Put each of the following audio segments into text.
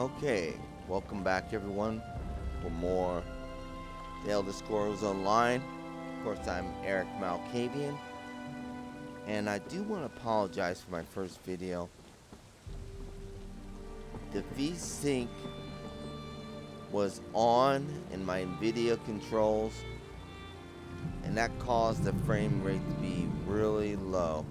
Okay, welcome back everyone for more The Elder Scrolls Online. Of course, I'm Erik Malkavian, and I do want to apologize for my first video. The VSync was on in my video controls, and that caused the frame rate to be really low.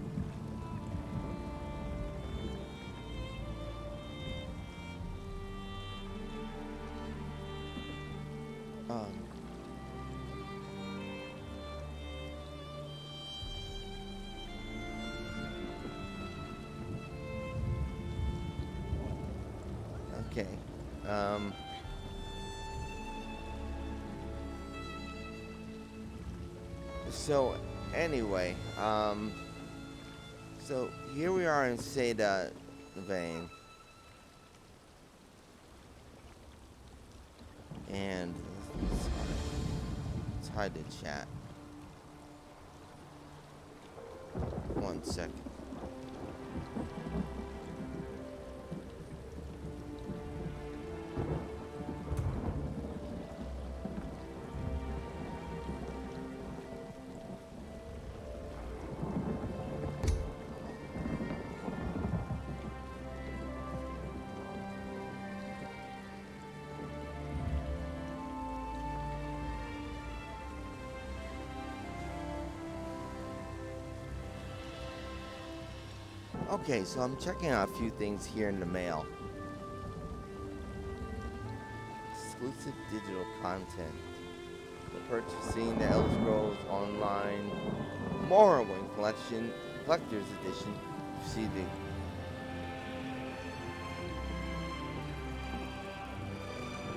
Okay. So anyway, so here we are in Seda Vein, and let's hide the chat. 1 second. Okay, so I'm checking out a few things here in the mail. Exclusive digital content. For purchasing the Elder Scrolls Online Morrowind Collector's Edition. See the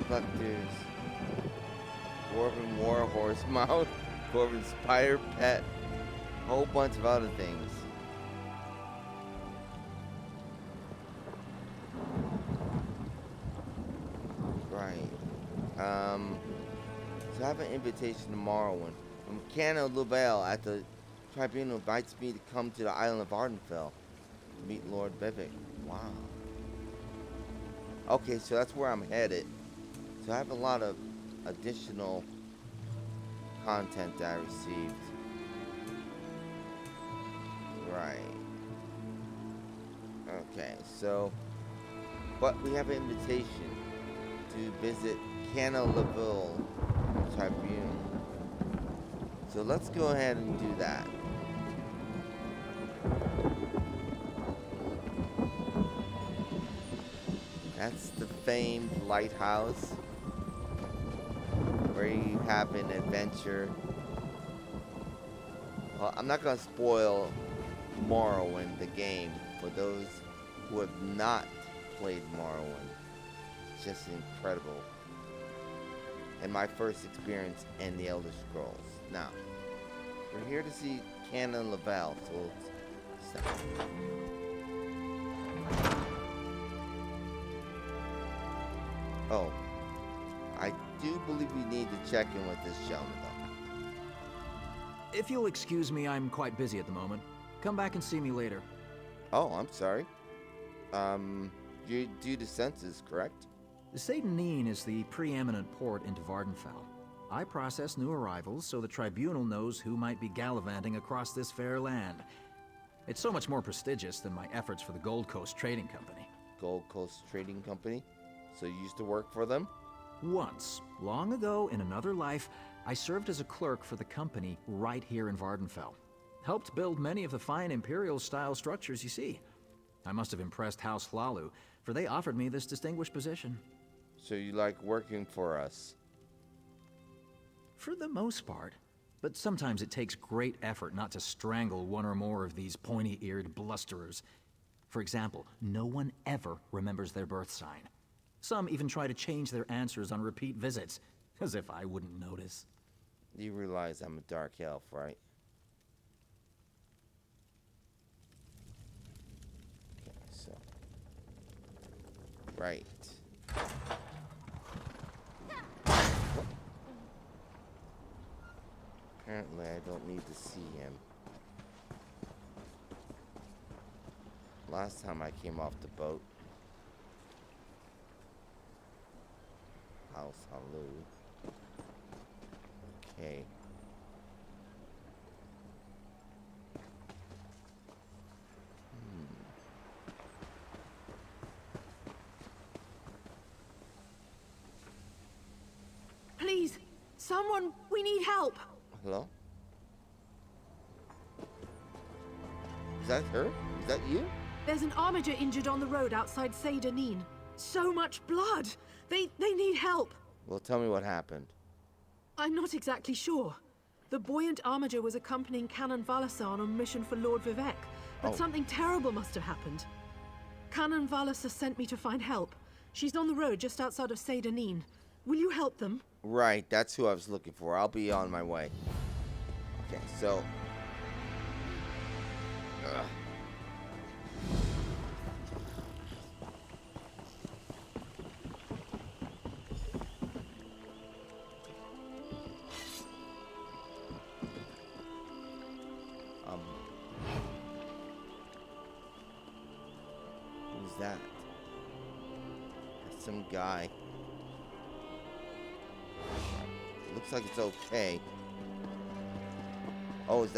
Collector's Dwarven Warhorse Mount, Dwarven Spider Pet, a whole bunch of other things. So I have an invitation to Morrowind from Cana Louvel at the Tribunal invites me to come to the island of Vardenfell to meet Lord Vivec. Wow. Okay, so that's where I'm headed. So I have a lot of additional content that I received. Right. Okay, so, but we have an invitation to visit Cana Louvel Tribunal. So let's go ahead and do that. That's the famed lighthouse where you have an adventure. Well, I'm not going to spoil Morrowind, the game, for those who have not played Morrowind. It's just incredible. And my first experience in the Elder Scrolls. Now, we're here to see Cana Louvel, so let's Oh, I do believe we need to check in with this gentleman, though. If you'll excuse me, I'm quite busy at the moment. Come back and see me later. Oh, I'm sorry. You're due to census, correct? Seyden is the preeminent port into Vardenfell. I process new arrivals so the Tribunal knows who might be gallivanting across this fair land. It's so much more prestigious than my efforts for the Gold Coast Trading Company. Gold Coast Trading Company? So you used to work for them? Once, long ago in another life, I served as a clerk for the company right here in Vardenfell. Helped build many of the fine Imperial-style structures you see. I must have impressed House Hlalu, for they offered me this distinguished position. So you like working for us? For the most part. But sometimes it takes great effort not to strangle one or more of these pointy-eared blusterers. For example, no one ever remembers their birth sign. Some even try to change their answers on repeat visits, as if I wouldn't notice. You realize I'm a dark elf, right? Okay, so... Right. Apparently I don't need to see him. Last time I came off the boat, Salud. Okay. Please, someone, we need help. Hello? Is that her? Is that you? There's an armiger injured on the road outside Seydanin. So much blood. They need help. Well, tell me what happened. I'm not exactly sure. The buoyant armiger was accompanying Canon Valasa on a mission for Lord Vivec, but something terrible must have happened. Canon Valasa sent me to find help. She's on the road just outside of Seydanin. Will you help them? Right, that's who I was looking for. I'll be on my way. Okay, so... Who's that? That's some guy. Looks like it's okay. Oh,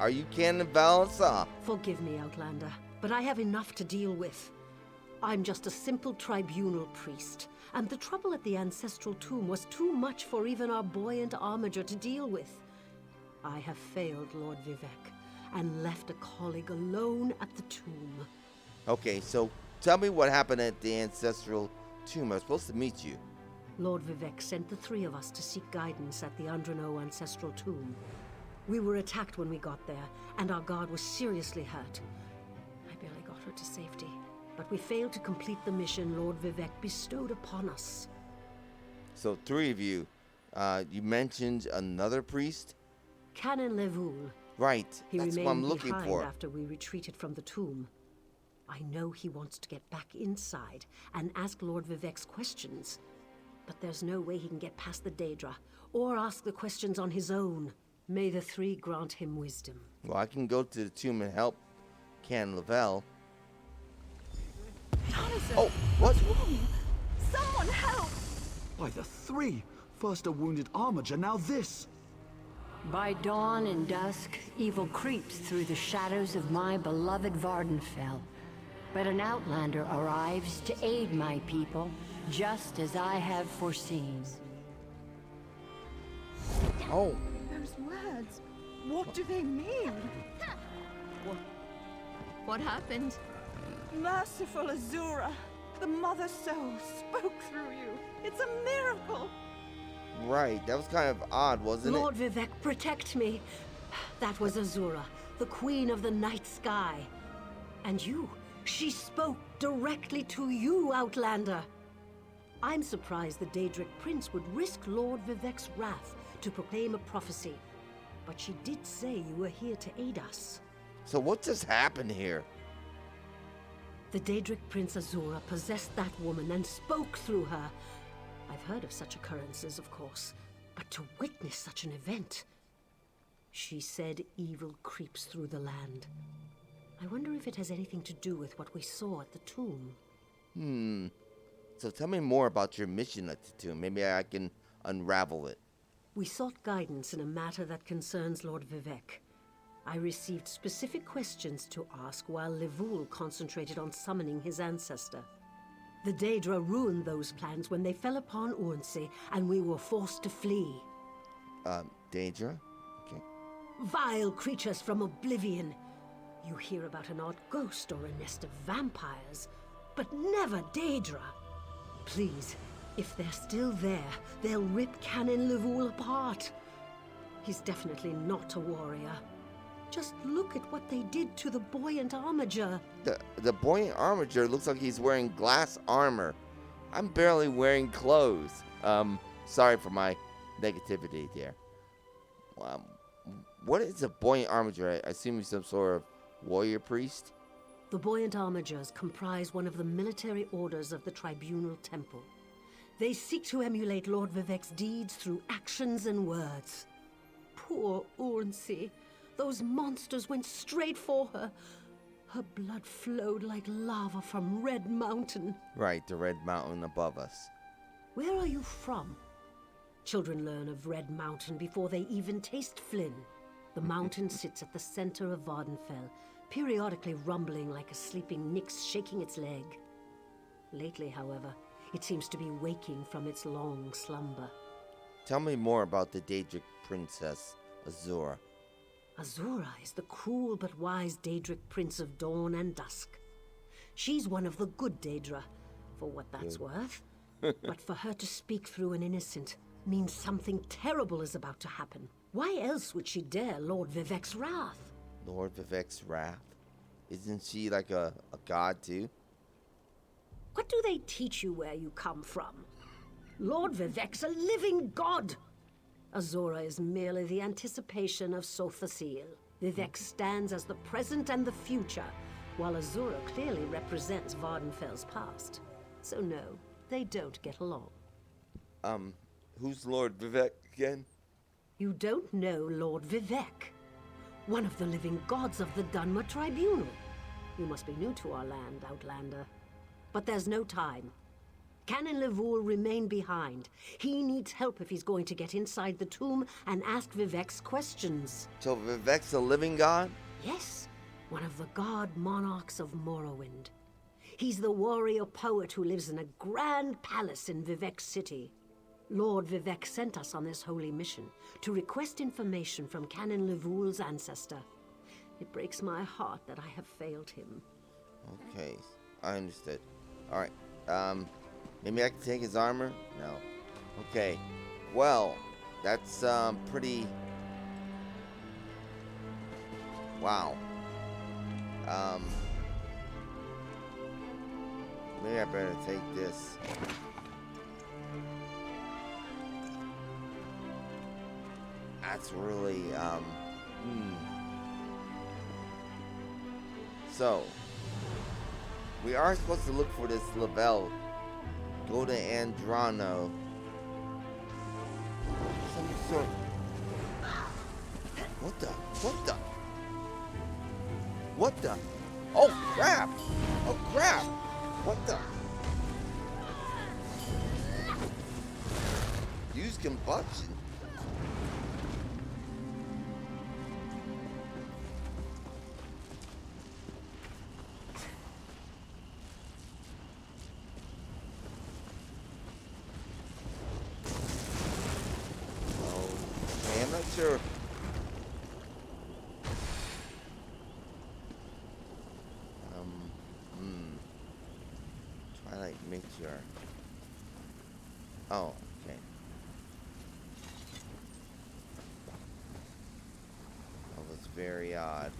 are you Canon Valasa? Forgive me, Outlander, but I have enough to deal with. I'm just a simple tribunal priest, and the trouble at the ancestral tomb was too much for even our buoyant armiger to deal with. I have failed Lord Vivec, and left a colleague alone at the tomb. Okay, so tell me what happened at the ancestral tomb. I was supposed to meet you. Lord Vivec sent the three of us to seek guidance at the Andrano ancestral tomb. We were attacked when we got there, and our guard was seriously hurt. I barely got her to safety, but we failed to complete the mission Lord Vivec bestowed upon us. So 3 of you. You mentioned another priest? Canon Levoul. Right, He that's what remained I'm looking behind for. after we retreated from the tomb. I know he wants to get back inside and ask Lord Vivec's questions, but there's no way he can get past the Daedra or ask the questions on his own. May the three grant him wisdom. Well, I can go to the tomb and help Canon Lavelle. Jonathan, Oh, what? what's wrong? Someone help! By the three! First a wounded armiger, now this! By dawn and dusk, evil creeps through the shadows of my beloved Vardenfell. But an outlander arrives to aid my people, just as I have foreseen. Oh, Those words, what do they mean? What happened? Merciful Azura, the Mother Soul spoke through you. It's a miracle. right. That was kind of odd, wasn't Lord it? Vivec, protect me. That was Azura, the queen of the night sky. And you, she spoke directly to you, Outlander. I'm surprised the Daedric Prince would risk Lord Vivec's wrath to proclaim a prophecy. But she did say you were here to aid us. So what just happened here? The Daedric Prince Azura possessed that woman and spoke through her. I've heard of such occurrences, of course, but to witness such an event... She said evil creeps through the land. I wonder if it has anything to do with what we saw at the tomb. So tell me more about your mission at the tomb. Maybe I can unravel it. We sought guidance in a matter that concerns Lord Vivec. I received specific questions to ask while Levoul concentrated on summoning his ancestor. The Daedra ruined those plans when they fell upon Urnsey, and we were forced to flee. Daedra? Okay. Vile creatures from oblivion. You hear about an odd ghost or a nest of vampires, but never Daedra. Please, if they're still there, they'll rip Canon Levoul apart. He's definitely not a warrior. Just look at what they did to the buoyant armiger. The buoyant armiger looks like he's wearing glass armor. I'm barely wearing clothes. Sorry for my negativity there. What is a buoyant armiger? I assume he's some sort of warrior priest? The buoyant armigers comprise one of the military orders of the Tribunal Temple. They seek to emulate Lord Vivec's deeds through actions and words. Poor Urnsey. Those monsters went straight for her. Her blood flowed like lava from Red Mountain. Right, the red mountain above us. Where are you from? Children learn of Red Mountain before they even taste Flynn. The mountain sits at the center of Vardenfell, periodically rumbling like a sleeping Nyx shaking its leg. Lately, however, it seems to be waking from its long slumber. Tell me more about the Daedric princess, Azura. Azura is the cruel but wise Daedric prince of dawn and dusk. She's one of the good Daedra, for what that's worth. But for her to speak through an innocent means something terrible is about to happen. Why else would she dare Lord Vivec's wrath? Lord Vivec's wrath? Isn't she like a god too? What do they teach you where you come from? Lord Vivec's a living god! Azura is merely the anticipation of Sothasil. Vivec stands as the present and the future, while Azura clearly represents Vardenfell's past. So no, they don't get along. Who's Lord Vivec again? You don't know Lord Vivec, one of the living gods of the Dunmer Tribunal. You must be new to our land, Outlander. But there's no time. Canon Levoul remain behind. He needs help if he's going to get inside the tomb and ask Vivec's questions. So Vivec's a living god? Yes, one of the god monarchs of Morrowind. He's the warrior poet who lives in a grand palace in Vivec City. Lord Vivec sent us on this holy mission to request information from Canon Levoul's ancestor. It breaks my heart that I have failed him. Okay, I understood. Alright, maybe I can take his armor? No. Okay, well, that's, pretty... Wow. Maybe I better take this. That's really, So, we are supposed to look for this Lavelle. Go to Andrano. Some sort. What the? What the? What the? Oh crap! Oh crap! What the? Use combustion. I'm not sure. Twilight Matriarch. Oh, okay. That was very odd.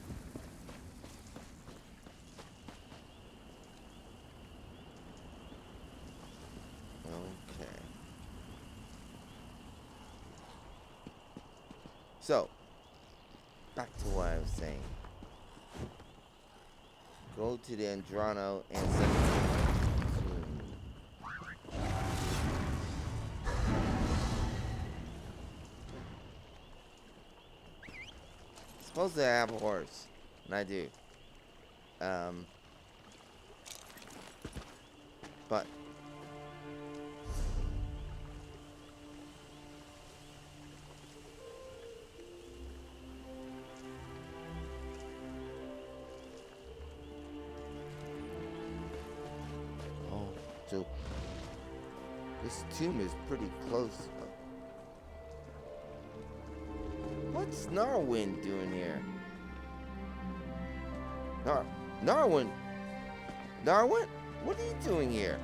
Okay. So, back to what I was saying. Go to the Andrano and supposedly I have a horse, and I do. But so this tomb is pretty close. What's Narwin doing here? Narwin? Narwin? What are you doing here?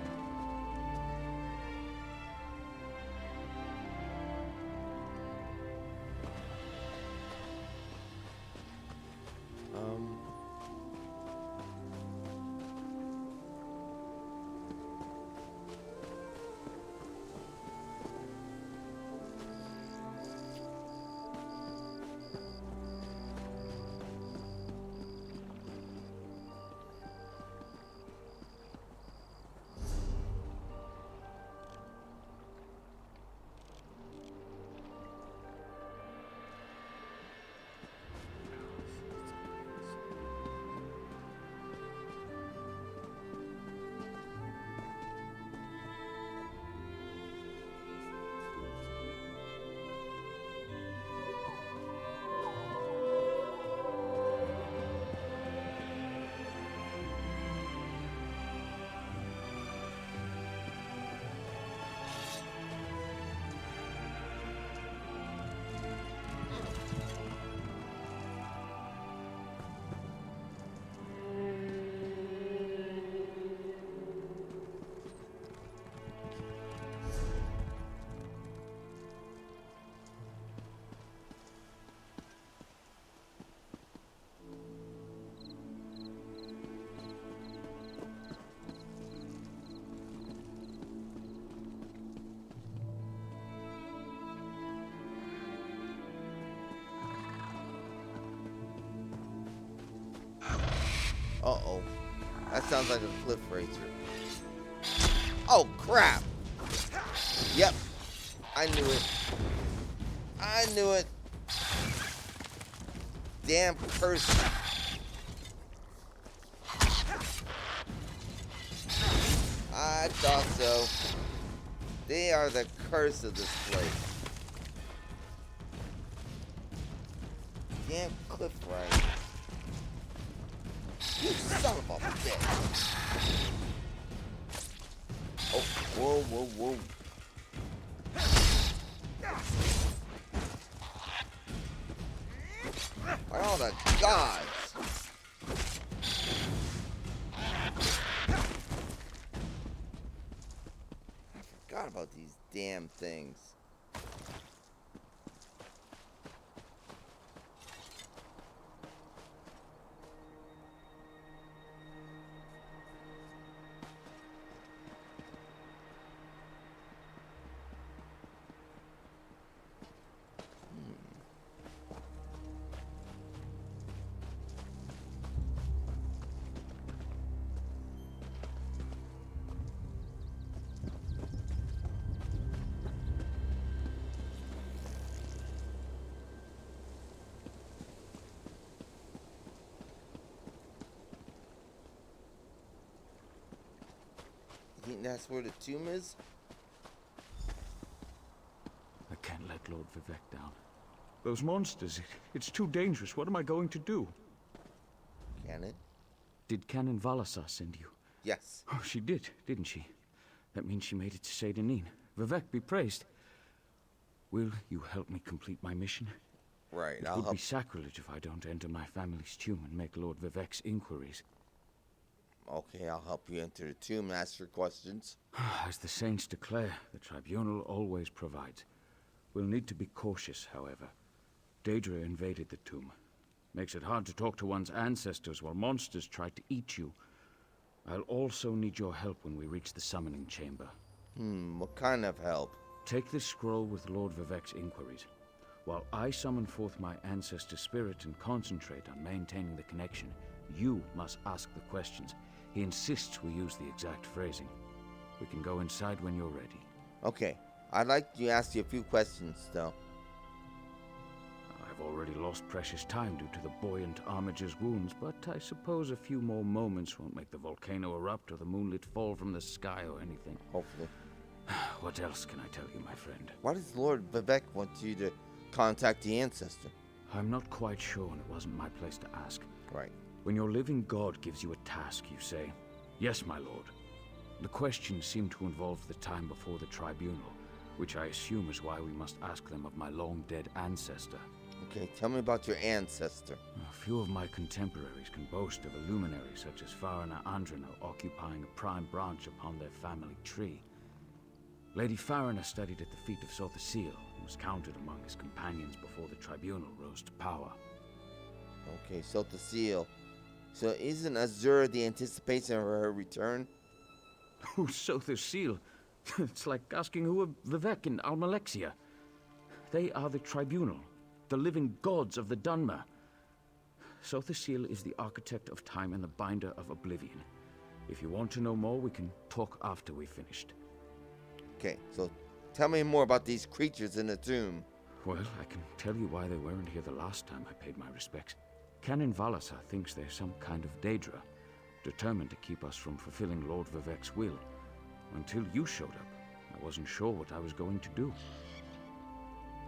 Uh-oh. That sounds like a cliff racer. Oh, crap! Yep. I knew it. I knew it. Damn curse. I thought so. They are the curse of this place. Damn cliff riders. You son of a bitch. Oh, whoa, whoa, whoa. By all the gods. I forgot about these damn things. You think that's where the tomb is? I can't let Lord Vivec down. Those monsters, it's too dangerous. What am I going to do? Can it? Did Canon Valasar send you? Yes. Oh, she did, didn't she? That means she made it to Seydanin. Vivec be praised. Will you help me complete my mission? Right, It would be sacrilege if I don't enter my family's tomb and make Lord Vivec's inquiries. Okay, I'll help you enter the tomb and ask your questions. As the saints declare, the tribunal always provides. We'll need to be cautious, however. Daedra invaded the tomb. Makes it hard to talk to one's ancestors while monsters try to eat you. I'll also need your help when we reach the summoning chamber. What kind of help? Take this scroll with Lord Vivec's inquiries. While I summon forth my ancestor spirit and concentrate on maintaining the connection, you must ask the questions. He insists we use the exact phrasing. We can go inside when you're ready. Okay, I'd like to ask you a few questions, though. I've already lost precious time due to the buoyant armiger's wounds, but I suppose a few more moments won't make the volcano erupt or the moonlit fall from the sky or anything. Hopefully. What else can I tell you, my friend? Why does Lord Vivec want you to contact the ancestor? I'm not quite sure, and it wasn't my place to ask. Right. When your living god gives you a task, you say, "Yes, my lord." The questions seem to involve the time before the tribunal, which I assume is why we must ask them of my long-dead ancestor. Okay, tell me about your ancestor. A few of my contemporaries can boast of a luminary such as Farina Andrina occupying a prime branch upon their family tree. Lady Farina studied at the feet of Sothasil and was counted among his companions before the tribunal rose to power. Okay, so to seal. So isn't Azura the anticipation of her return? Oh, Sothasil. It's like asking who are Vivec and Almalexia. They are the tribunal, the living gods of the Dunmer. Sothasil is the architect of time and the binder of oblivion. If you want to know more, we can talk after we've finished. Okay, so tell me more about these creatures in the tomb. Well, I can tell you why they weren't here the last time I paid my respects. Canon Valasar thinks they're some kind of Daedra, determined to keep us from fulfilling Lord Vivec's will. Until you showed up, I wasn't sure what I was going to do.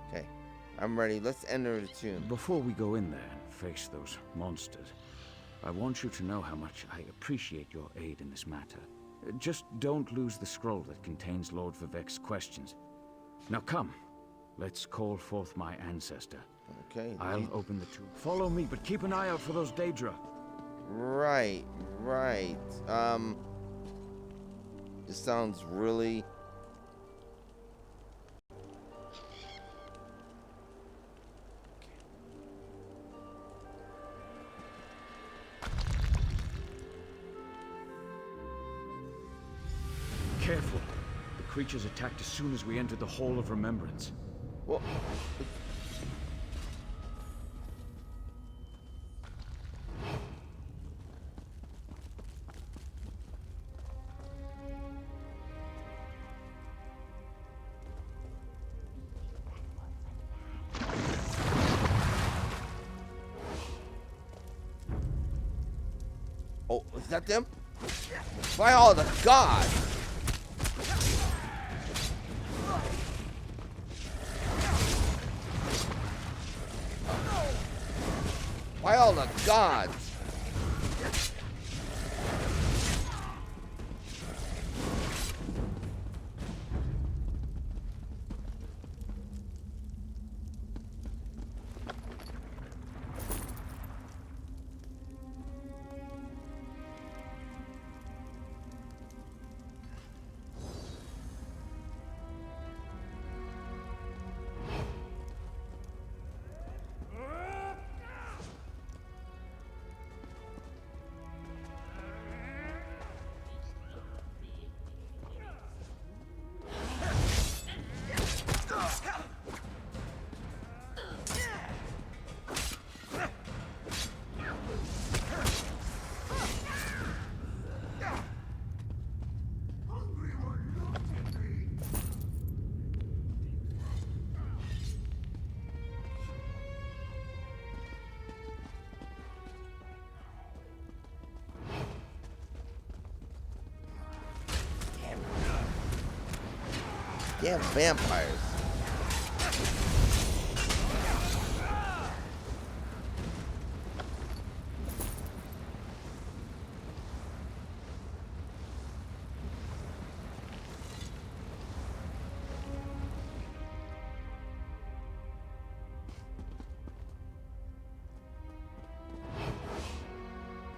Okay, I'm ready. Let's enter the tomb. Before we go in there and face those monsters, I want you to know how much I appreciate your aid in this matter. Just don't lose the scroll that contains Lord Vivec's questions. Now come, let's call forth my ancestor. Okay. I'll open the tomb. Follow me, but keep an eye out for those Daedra. Right. This sounds really... Careful. The creatures attacked as soon as we entered the Hall of Remembrance. Well, that them? By all the gods! By all the gods! Damn vampires.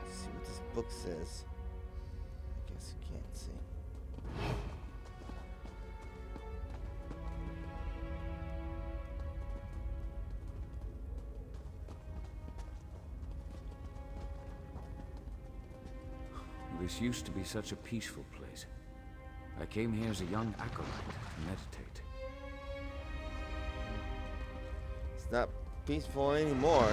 Let's see what this book says. I guess you can't see. This used to be such a peaceful place. I came here as a young acolyte to meditate. It's not peaceful anymore.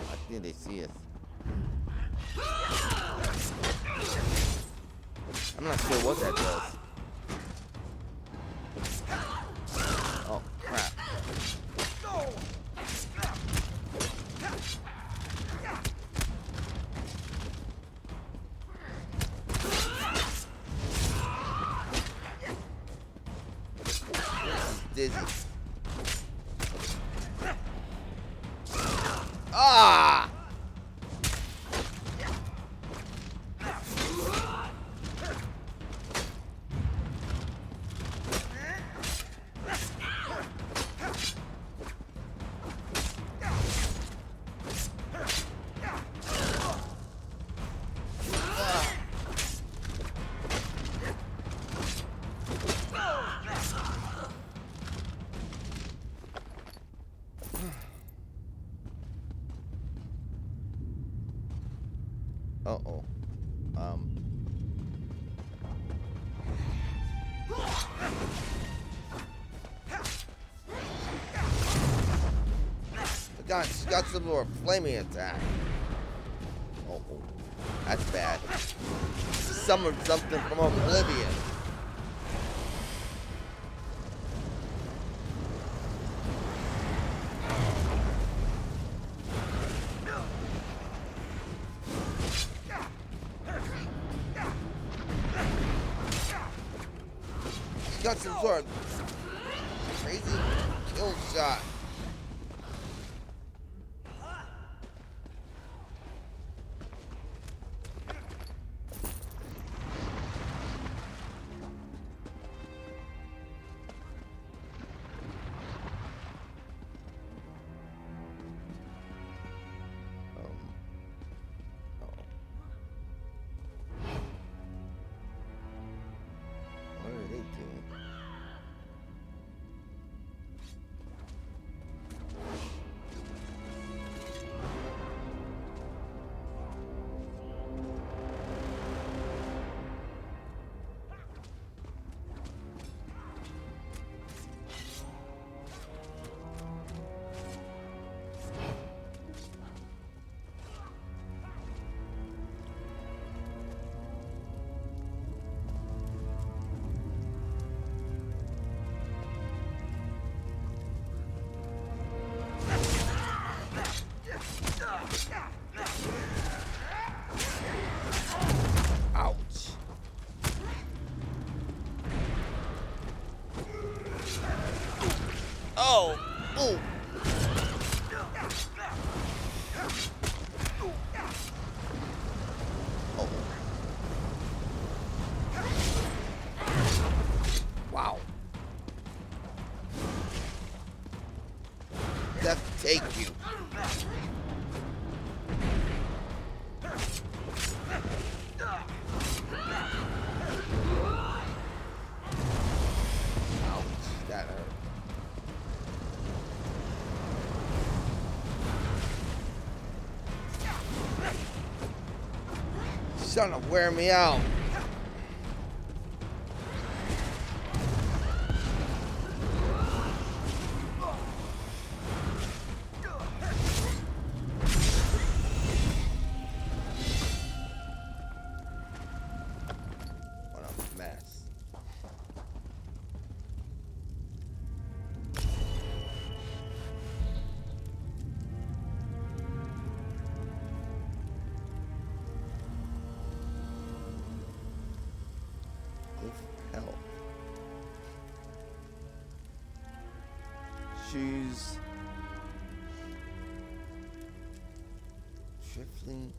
I think they see us. I'm not sure what that does. Oh, crap. This is dizzy. Ah! Uh-oh. God, she's got some more flaming attack. Oh, that's bad. Summoned something from Oblivion. Got some sort of crazy kill shot. What are they doing? take you. Ouch, that hurt. Son of wear me out. What a mess. Hell. Shoes. Trifling.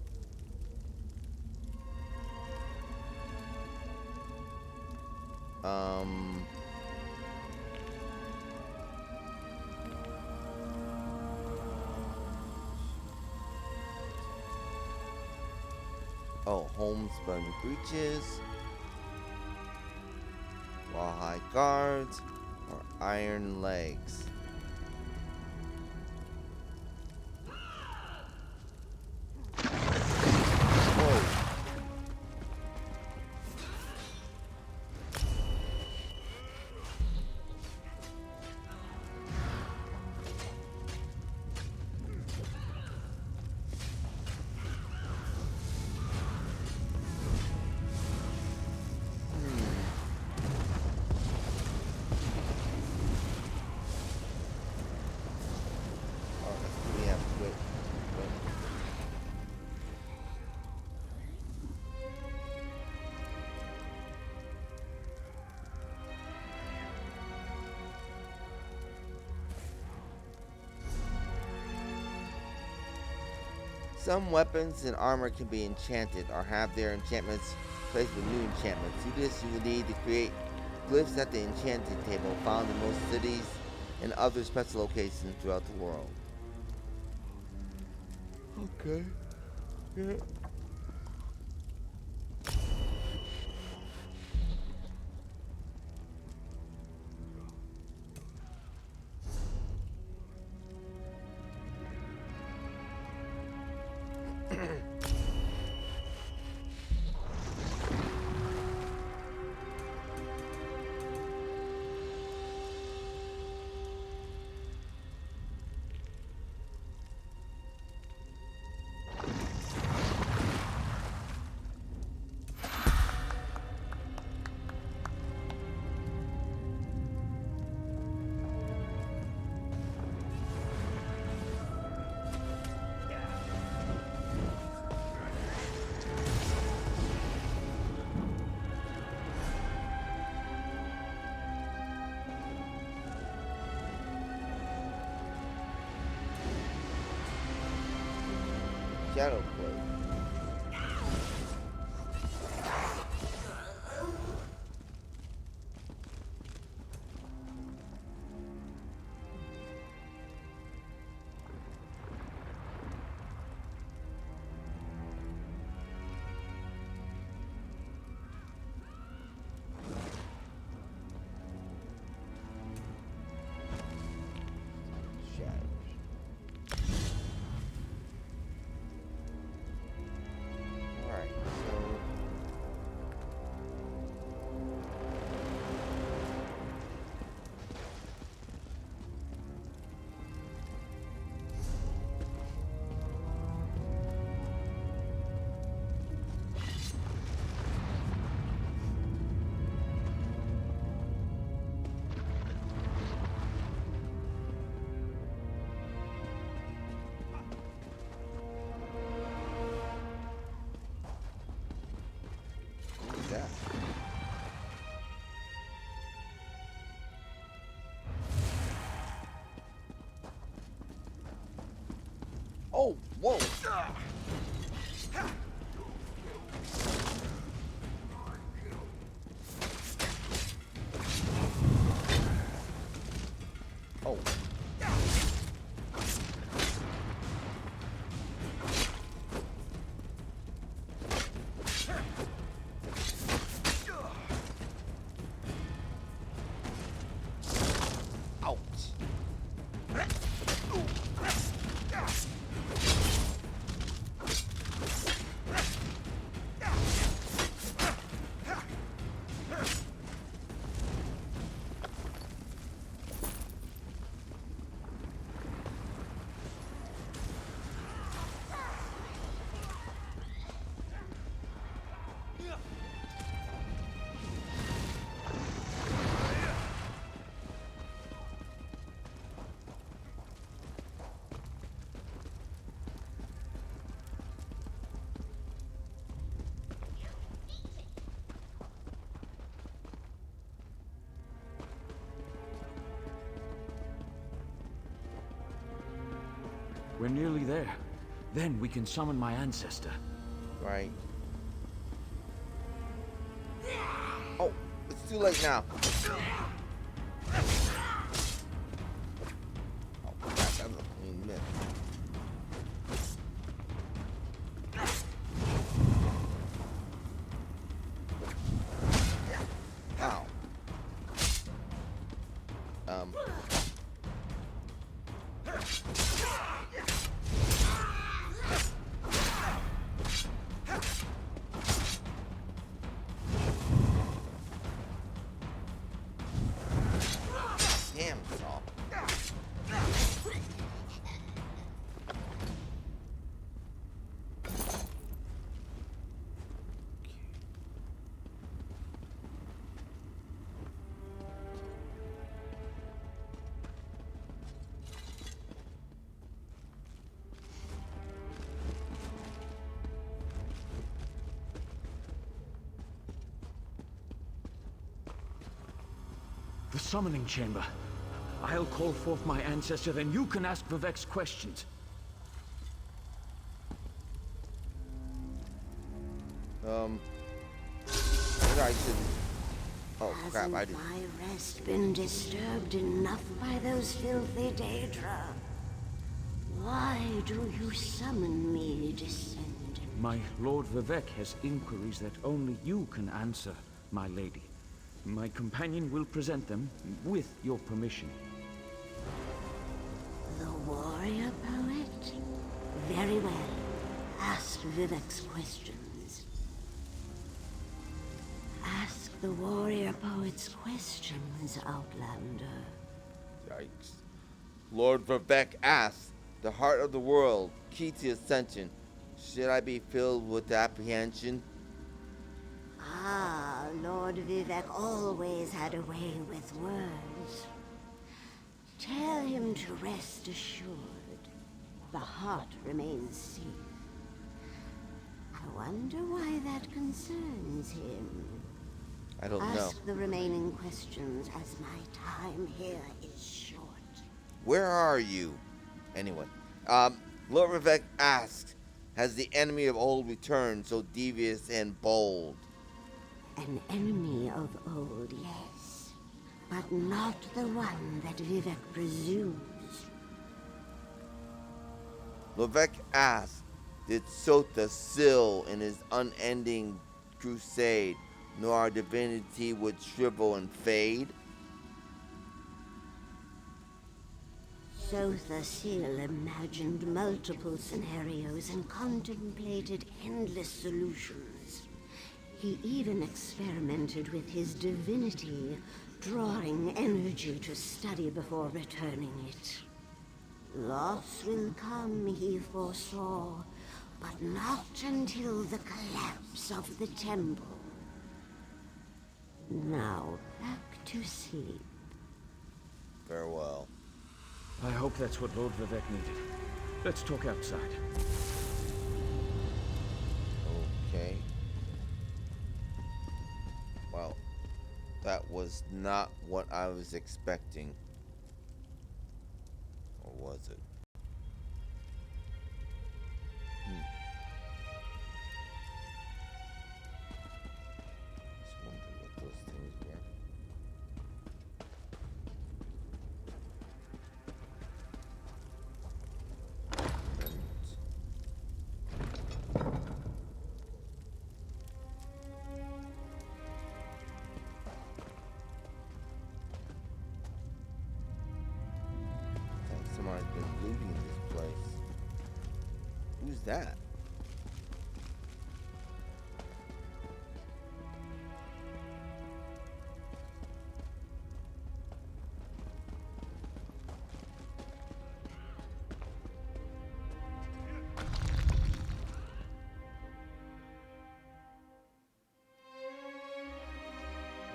Oh, homespun breeches. Rawhide guards or iron legs. Whoa. Some weapons and armor can be enchanted or have their enchantments placed with new enchantments. To do this, you will need to create glyphs at the enchanting table found in most cities and other special locations throughout the world. Okay. Yeah. Shadow plate. Oh, whoa. Oh. We're nearly there. Then we can summon my ancestor. Right. Oh, it's too late now. Oh, crap, that was a clean miss. Ow. Damn, Saul. The summoning chamber. I'll call forth my ancestor, then you can ask Vivec's questions. I should. Oh crap! I Hasn't did. my rest been disturbed enough by those filthy Daedra? Why do you summon me, descendant? My Lord Vivec has inquiries that only you can answer, my lady. My companion will present them with your permission. The warrior poet? Very well. Ask Vivec's questions. Ask the warrior poet's questions, Outlander. Yikes. Lord Vivec asks, the heart of the world, key to ascension. Should I be filled with apprehension? Ah, Lord Vivec always had a way with words. Tell him to rest assured. The heart remains safe. I wonder why that concerns him. I don't know. Ask the remaining questions as my time here is short. Where are you? Anyway, Lord Vivec asks, has the enemy of old returned so devious and bold? An enemy of old, yes. But not the one that Vivec presumes. Lord Vivec asks, did Sotha still in his unending crusade, nor our divinity would shrivel and fade? Sotha Seal imagined multiple scenarios and contemplated endless solutions. He even experimented with his divinity, drawing energy to study before returning it. Loss will come, he foresaw, but not until the collapse of the temple. Now, back to sleep. Farewell. I hope that's what Lord Vivec needed. Let's talk outside. Okay. Well, that was not what I was expecting. Or was it? Just wonder what those things were. Somebody's been looting this place. Who's that?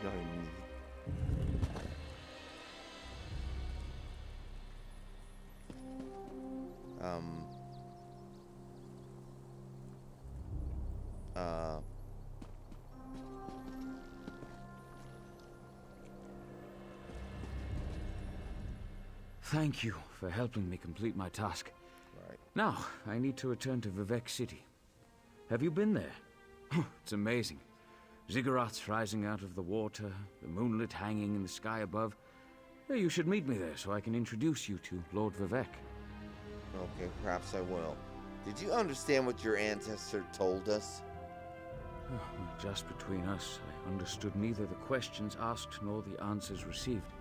No, Thank you for helping me complete my task. right. Now, I need to return to Vivec City. Have you been there? It's amazing. Ziggurats rising out of the water, the moonlit hanging in the sky above. You should meet me there so I can introduce you to Lord Vivec. Okay, perhaps I will. Did you understand what your ancestor told us? Just between us, I understood neither the questions asked nor the answers received.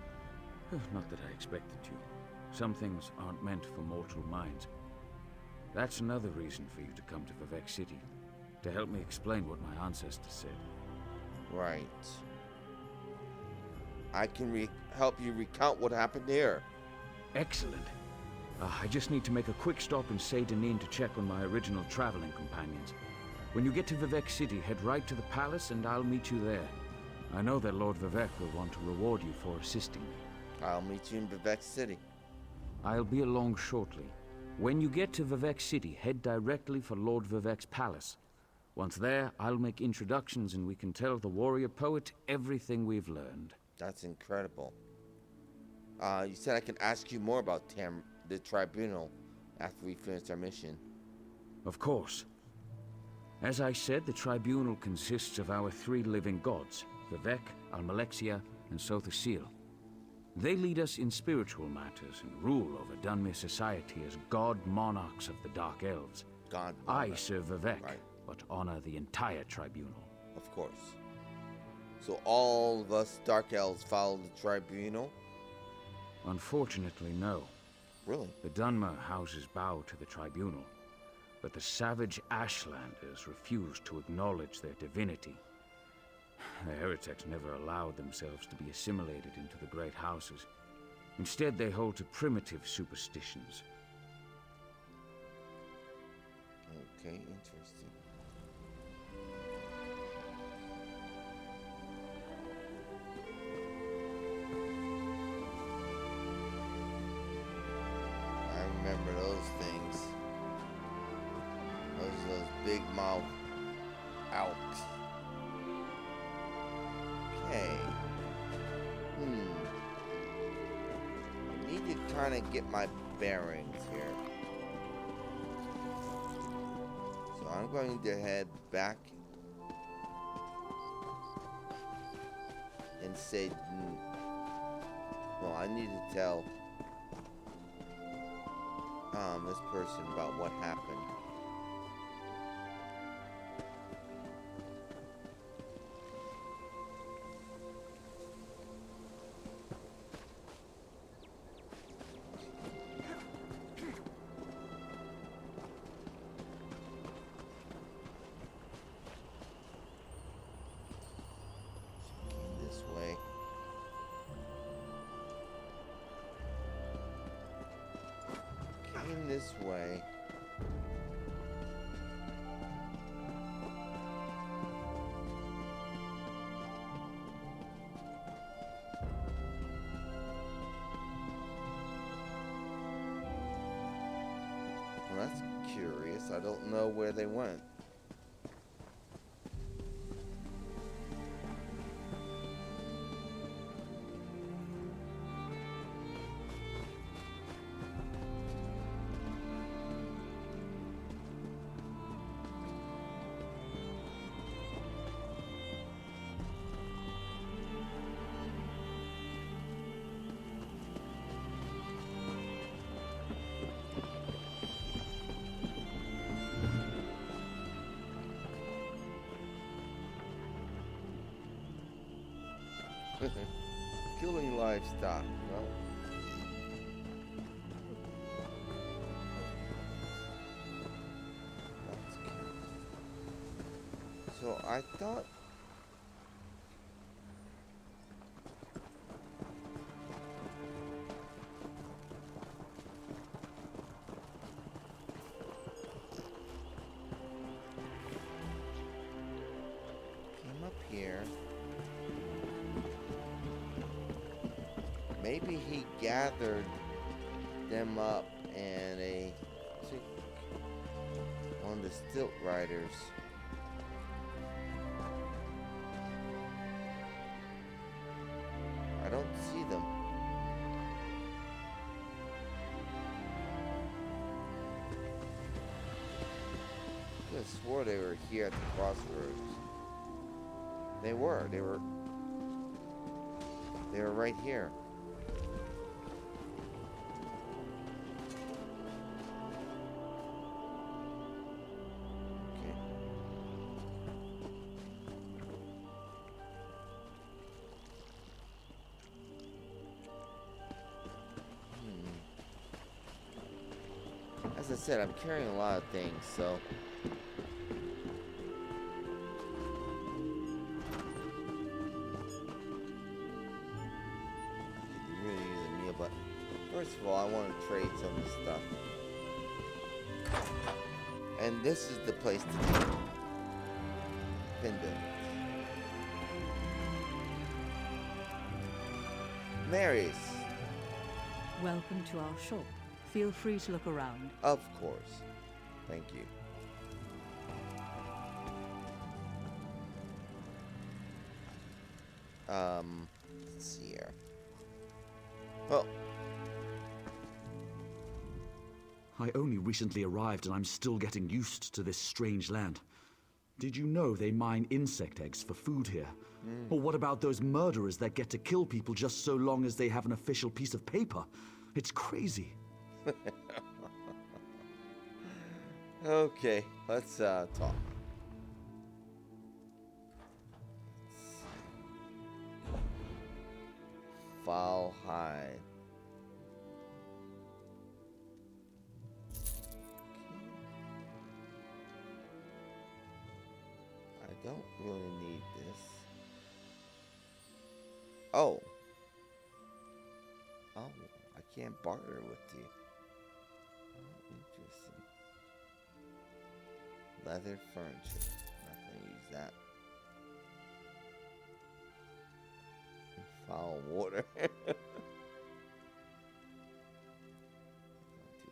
Not that I expected to. Some things aren't meant for mortal minds. That's another reason for you to come to Vivec City, to help me explain what my ancestors said. Right. I can help you recount what happened here. Excellent. I just need to make a quick stop in Saint-Denis to check on my original traveling companions. When you get to Vivec City, head right to the palace and I'll meet you there. I know that Lord Vivec will want to reward you for assisting me. I'll meet you in Vivec City. I'll be along shortly. When you get to Vivec City, head directly for Lord Vivec's palace. Once there, I'll make introductions and we can tell the warrior poet everything we've learned. That's incredible. You said I can ask you more about the tribunal after we finish our mission. Of course. As I said, the tribunal consists of our 3 living gods, Vivec, Almalexia, and Sothosil. They lead us in spiritual matters and rule over Dunmer society as god monarchs of the Dark Elves. I serve Vivec, right, but honor the entire tribunal. Of course. So all of us Dark Elves follow the tribunal? Unfortunately, no. Really? The Dunmer houses bow to the tribunal, but the savage Ashlanders refuse to acknowledge their divinity. The heretics never allowed themselves to be assimilated into the great houses. Instead, they hold to primitive superstitions. Okay, interesting. I remember those things. Those big mouth elks. Okay. I need to kind of get my bearings here. So I'm going to head back and say, well, I need to tell this person about what happened. This way. Well, that's curious. I don't know where they went. Killing livestock. Well, that's curious. So I thought came up here. Maybe he gathered them up and on the stilt riders. I don't see them. have swore they were here at the crossroads. They were right here. Okay. As I said, I'm carrying a lot of things, so first of all, I want to trade some of this stuff. And this is the place to do it. Pendant. Mary's. Welcome to our shop. Feel free to look around. Of course. Thank you. Let's see here. Well, I only recently arrived and I'm still getting used to this strange land. Did you know they mine insect eggs for food here? Or what about those murderers that get to kill people just so long as they have an official piece of paper? It's crazy. okay, let's talk. Foul hide. I don't really need this. Oh. Oh, I can't barter with you. Oh, interesting. Leather furniture. Not gonna use that. Foul water. Don't do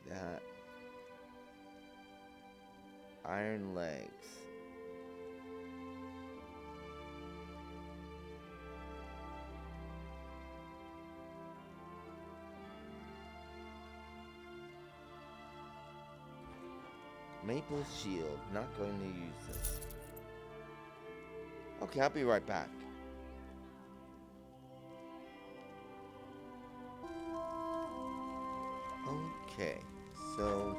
that. Iron legs. Maple shield. Not going to use this. Okay, I'll be right back. Okay, so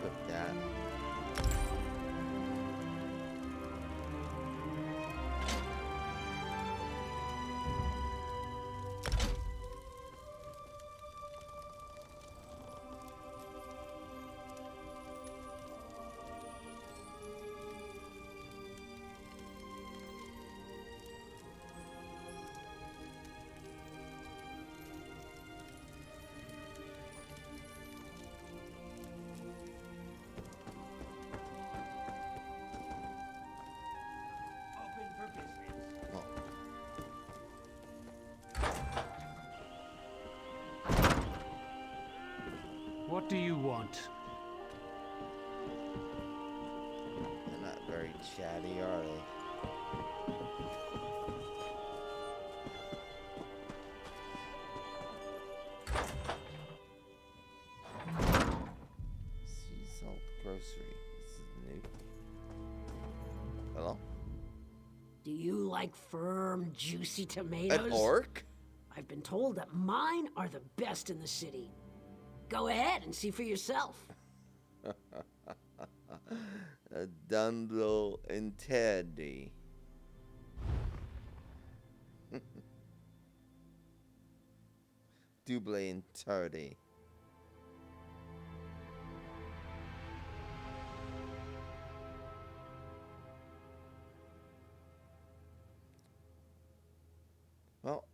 put that. What do you want? They're not very chatty, are they? Sea salt grocery. This is new. Hello? Do you like firm, juicy tomatoes? An orc? I've been told that mine are the best in the city. Go ahead and see for yourself. A Dundle and Teddy. Double and Tardy. Well,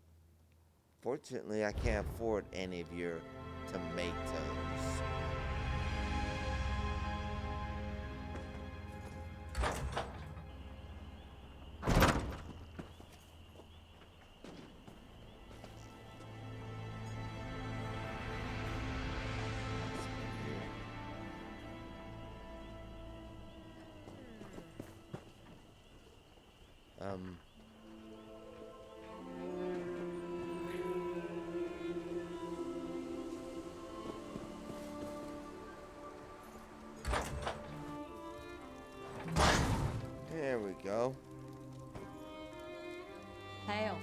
fortunately, I can't afford any of your tomatoes. There we go. Hail.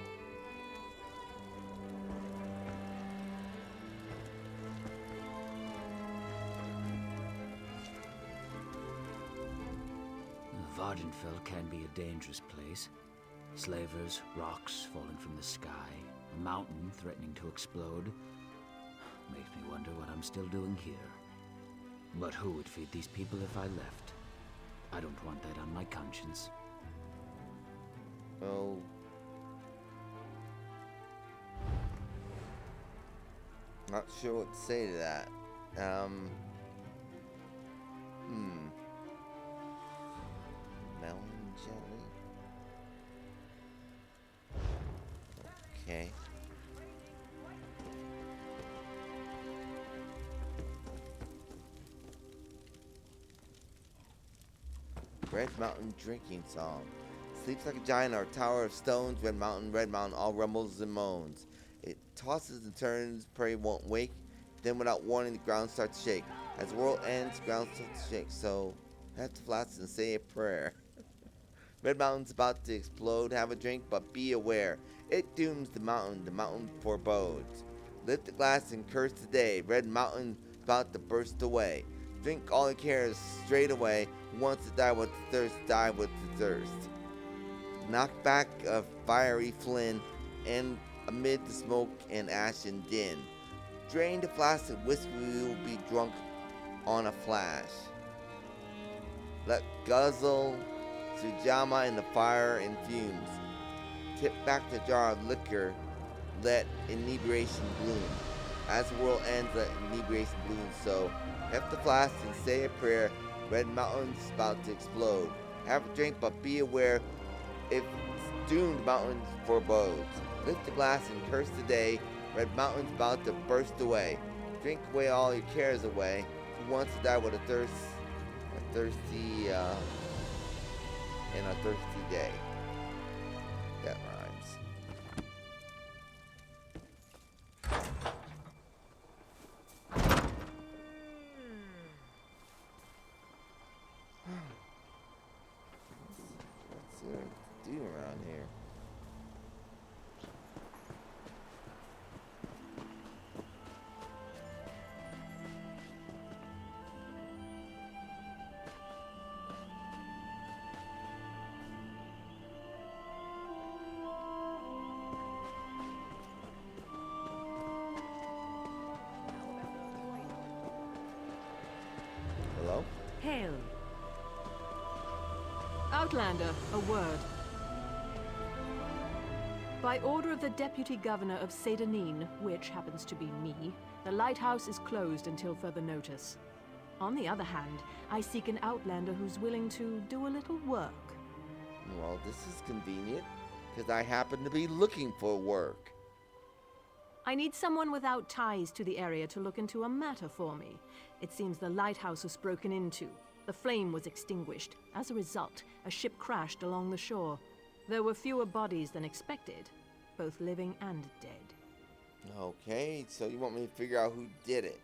Vardenfell can be a dangerous place. Slavers, rocks falling from the sky, a mountain threatening to explode. Makes me wonder what I'm still doing here. But who would feed these people if I left? I don't want that on my conscience. Oh. Not sure what to say to that. Melon jelly? Okay. Red Mountain drinking song. Sleeps like a giant or a tower of stones. Red Mountain, all rumbles and moans. It tosses and turns, prey won't wake. Then without warning, the ground starts to shake. As the world ends, the ground starts to shake. So, have to flash and say a prayer. Red Mountain's about to explode. Have a drink, but be aware. It dooms the mountain forebodes. Lift the glass and curse the day. Red Mountain's about to burst away. Drink all your cares straight away. Who wants to die with the thirst, die with the thirst. Knock back a fiery flint, and amid the smoke and ash and din. Drain the flask and whiskey, we will be drunk on a flash. Let guzzle Sujama in the fire and fumes. Tip back the jar of liquor, let inebriation bloom. As the world ends, let inebriation bloom. So, heft the flask and say a prayer. Red Mountain's about to explode. Have a drink, but be aware. If doomed, mountains forebodes. Lift the glass and curse the day. Red Mountain's about to burst away. Drink away all your cares away. Who wants to die with a thirsty day? That rhymes. What's there to do around here? Hello? Hail. Outlander, a word. By order of the Deputy Governor of Sedanine, which happens to be me, the lighthouse is closed until further notice. On the other hand, I seek an outlander who's willing to do a little work. Well, this is convenient, because I happen to be looking for work. I need someone without ties to the area to look into a matter for me. It seems the lighthouse was broken into. The flame was extinguished. As a result, a ship crashed along the shore. There were fewer bodies than expected, both living and dead. Okay, so you want me to figure out who did it?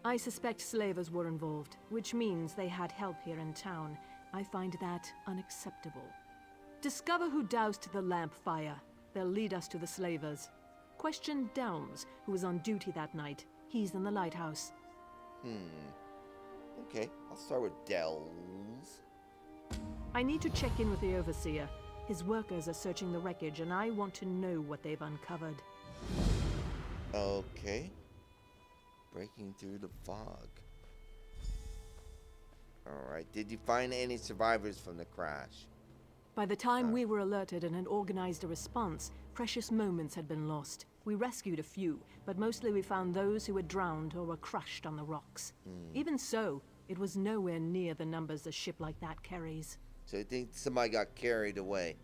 I suspect slavers were involved, which means they had help here in town. I find that unacceptable. Discover who doused the lamp fire. They'll lead us to the slavers. Question Delms, who was on duty that night. He's in the lighthouse. Okay, I'll start with Dells. I need to check in with the Overseer. His workers are searching the wreckage, and I want to know what they've uncovered. Okay. Breaking through the fog. Alright, did you find any survivors from the crash? By the time we were alerted and had organized a response, precious moments had been lost. We rescued a few, but mostly we found those who had drowned or were crushed on the rocks. Even so, it was nowhere near the numbers a ship like that carries. So you think somebody got carried away?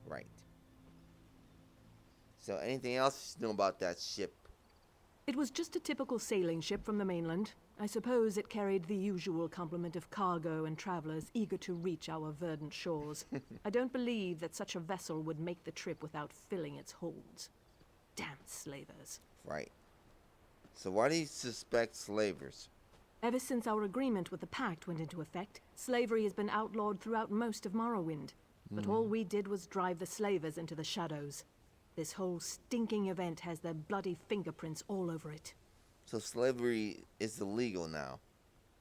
Right. So anything else you know about that ship? It was just a typical sailing ship from the mainland. I suppose it carried the usual complement of cargo and travelers eager to reach our verdant shores. I don't believe that such a vessel would make the trip without filling its holds. Damn slavers. Right. So why do you suspect slavers? Ever since our agreement with the Pact went into effect, slavery has been outlawed throughout most of Morrowind. But all we did was drive the slavers into the shadows. This whole stinking event has their bloody fingerprints all over it. So slavery is illegal now.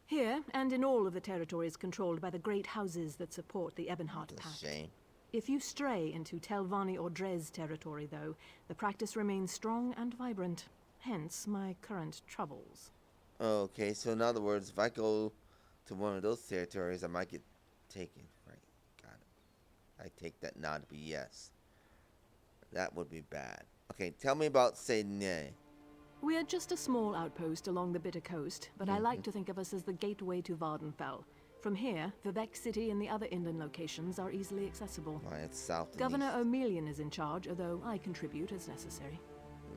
Here, and in all of the territories controlled by the great houses that support the Ebonheart That's Pact. a shame. If you stray into Telvanni or Dres territory, though, the practice remains strong and vibrant. Hence my current troubles. Okay, so in other words, if I go to one of those territories, I might get taken. Right, got it. I take that nod to be yes. That would be bad. Okay, tell me about Sydney. We are just a small outpost along the Bitter Coast, but I like to think of us as the gateway to Vardenfell. From here, Vivec City and the other inland locations are easily accessible. Right, it's south and Governor east. O'Melian is in charge, although I contribute as necessary.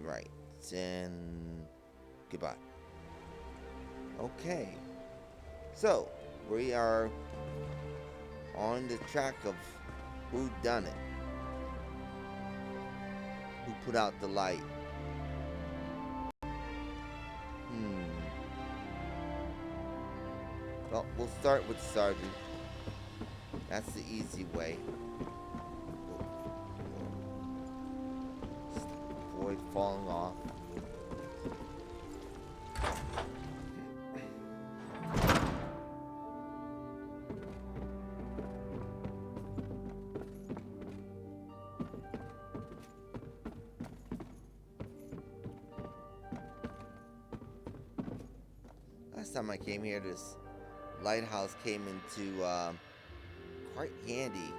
Right, and goodbye. Okay, so we are on the track of who done it, who put out the light. Well, we'll start with Sergeant. That's the easy way. Avoid falling off. Last time I came here, this lighthouse came into quite handy.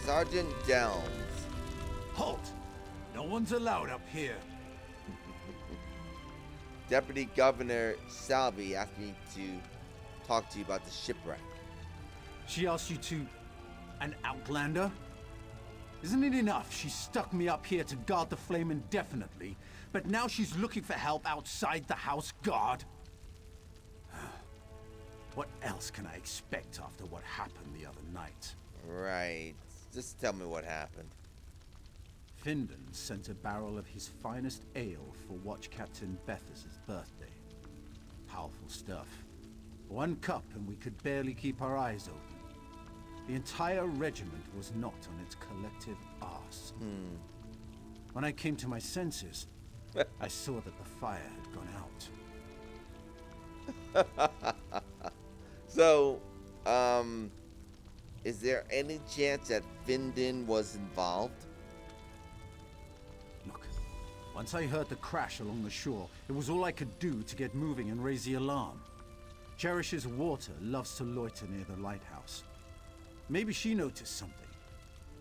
Sergeant Downs. Halt! No one's allowed up here. Deputy Governor Salvi asked me to talk to you about the shipwreck. She asked you to... an outlander? Isn't it enough she stuck me up here to guard the flame indefinitely, but now she's looking for help outside the house guard? What else can I expect after what happened the other night? Right. Just tell me what happened. Findon sent a barrel of his finest ale for Watch Captain Bethes's birthday. Powerful stuff. One cup and we could barely keep our eyes open. The entire regiment was knocked on its collective arse. When I came to my senses, I saw that the fire had gone out. So, is there any chance that Findon was involved? Look, once I heard the crash along the shore, it was all I could do to get moving and raise the alarm. Cherish's water loves to loiter near the lighthouse. Maybe she noticed something.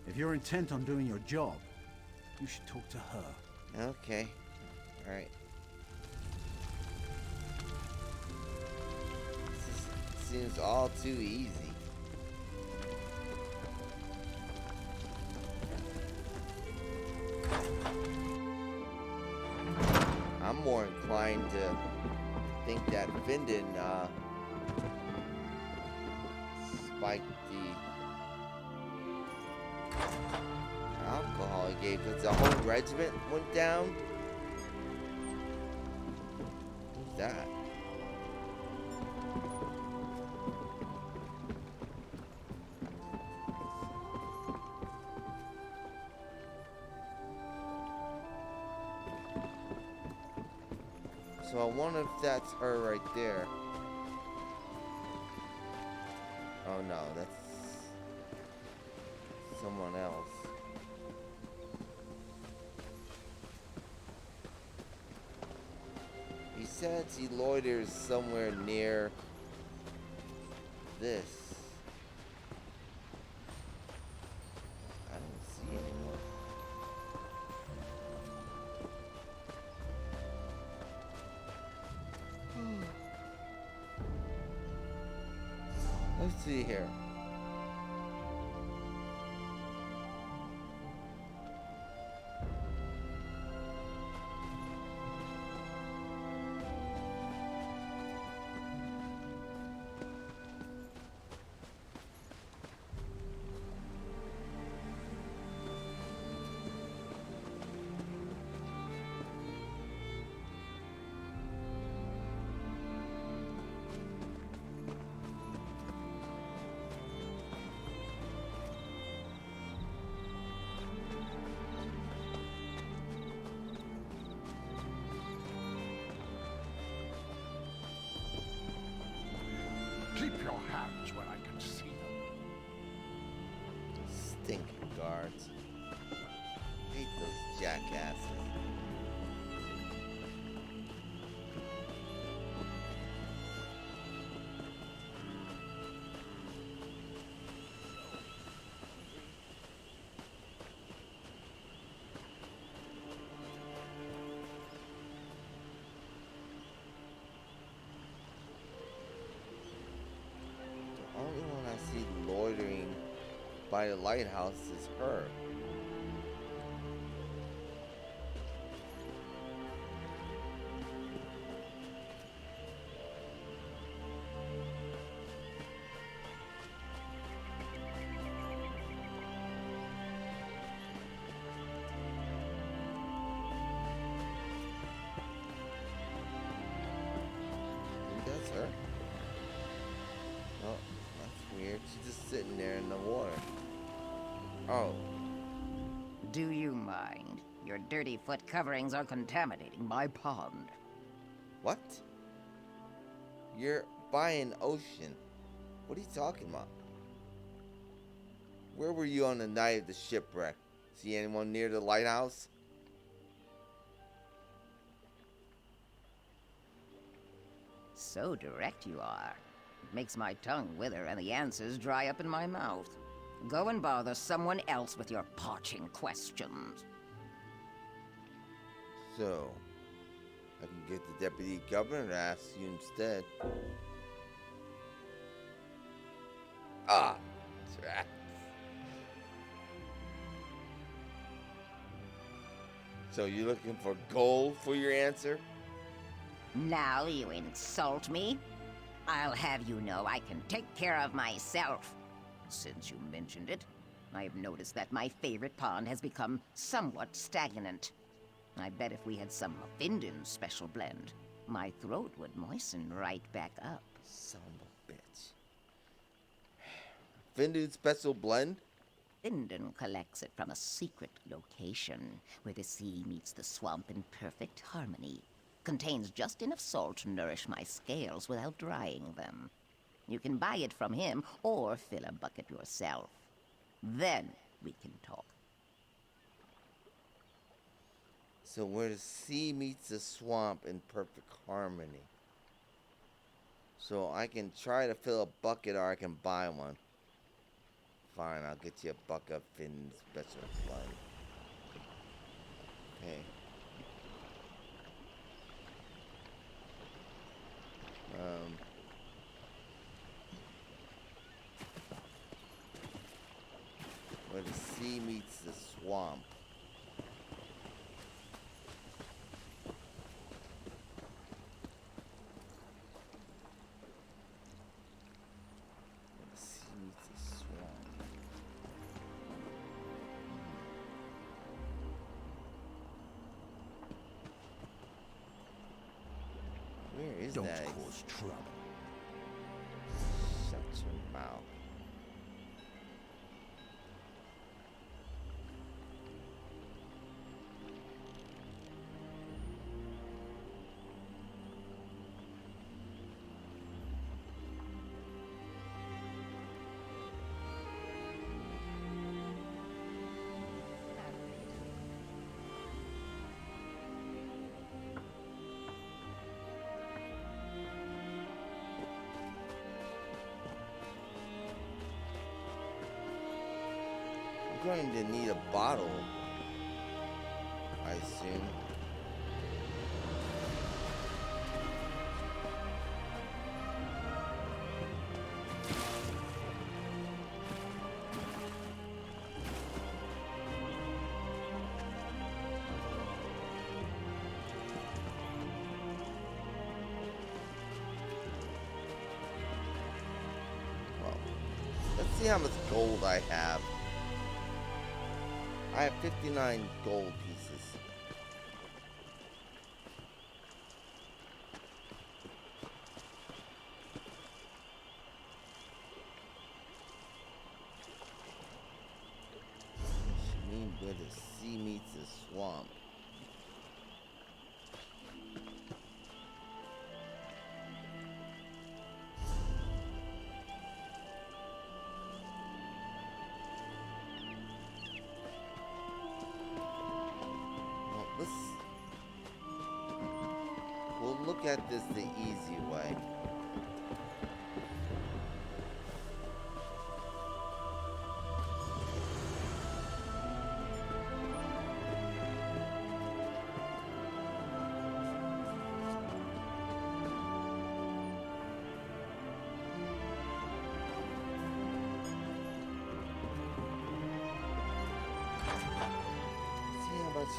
If you're intent on doing your job, you should talk to her. Okay. All right. This seems all too easy. I'm more inclined to think that Findon spiked the alcohol he gave because the whole regiment went down. Who's that? So I wonder if that's her right there. Oh no, that's someone else. He says he loiters somewhere near this. I don't see anyone. Let's see here. Stinking guards. Hate those jackasses. The only one I see loitering by the lighthouse is her. That's her. Oh, that's weird. She's just sitting there in the water. Oh. Do you mind? Your dirty foot coverings are contaminating my pond. What? You're by an ocean. What are you talking about? Where were you on the night of the shipwreck? See anyone near the lighthouse? So direct you are. It makes my tongue wither and the answers dry up in my mouth. Go and bother someone else with your parching questions. So, I can get the deputy governor to ask you instead. Ah, rats. So you're looking for gold for your answer? Now you insult me? I'll have you know I can take care of myself. Since you mentioned it, I've noticed that my favorite pond has become somewhat stagnant. I bet if we had some Finden's special blend, my throat would moisten right back up. Son of a bitch. Finden's special blend? Finden collects it from a secret location where the sea meets the swamp in perfect harmony. Contains just enough salt to nourish my scales without drying them. You can buy it from him or fill a bucket yourself. Then we can talk. So where the sea meets the swamp in perfect harmony. So I can try to fill a bucket or I can buy one. Fine, I'll get you a bucket of Finn's special blood. Okay. Where the sea meets the swamp. Where the sea meets the swamp. Where is Don't that? cause trouble. Shut your mouth. I'm going to need a bottle, I assume. Well, let's see how much gold I have. I have 59 gold pieces. Which means where the sea meets the swamp. look at this the easy way.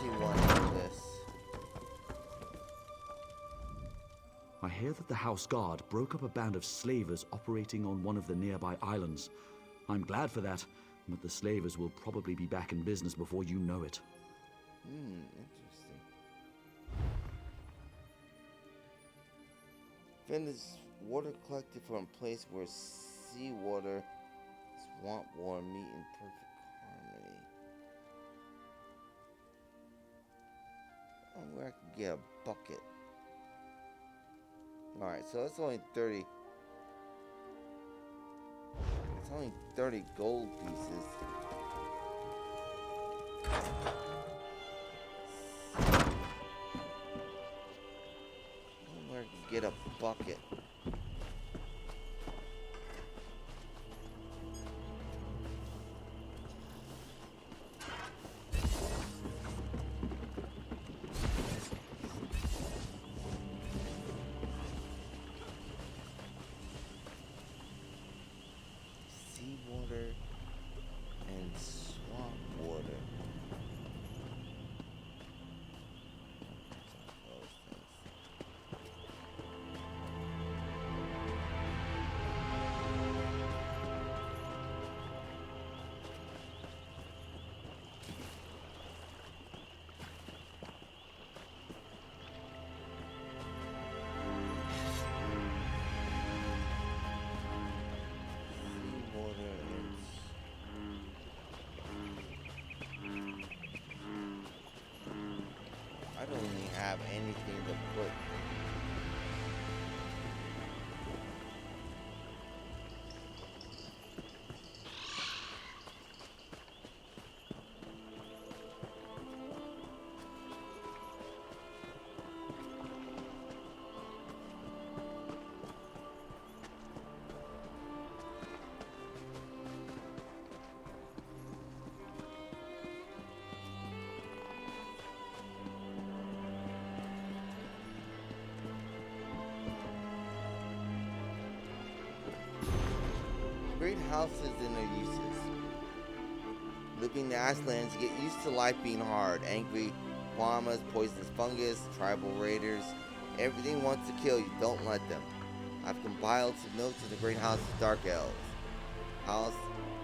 She wants this. I hear that the House Guard broke up a band of slavers operating on one of the nearby islands. I'm glad for that, but the slavers will probably be back in business before you know it. Interesting. Find this water collected from a place where seawater, swamp water meet in perfect harmony. Where I can get a bucket. Alright, so that's only 30. It's only 30 gold pieces. Where I can get a bucket. I don't even have anything to put. Great houses and their uses. Living in the Ashlands, you get used to life being hard. Angry llamas, poisonous fungus, tribal raiders. Everything wants to kill you. Don't let them. I've compiled some notes of the great house of Dark Elves. House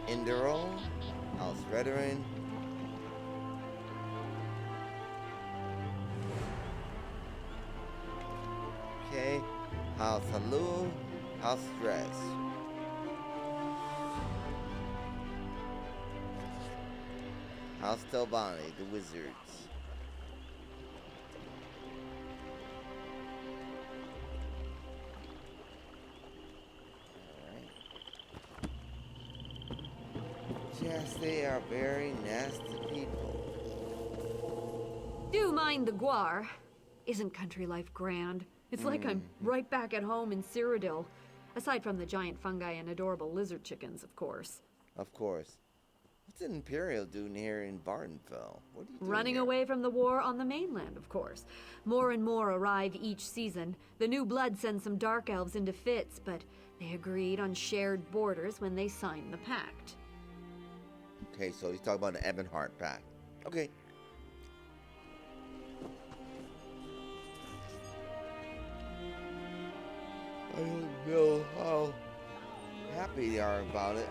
Induril, House Veteran. Okay. House Halu, House Stress. House Telvani, the Wizards. Alright. Yes, they are very nasty people. Do mind the guar. Isn't country life grand? It's like I'm right back at home in Cyrodiil. Aside from the giant fungi and adorable lizard chickens, of course. Of course. What's an Imperial doing here in Vardenfell? What are you doing Running here? away from the war on the mainland, of course. More and more arrive each season. The new blood sends some dark elves into fits, but they agreed on shared borders when they signed the pact. Okay, so he's talking about the Ebonheart Pact. Okay. I don't know how happy they are about it.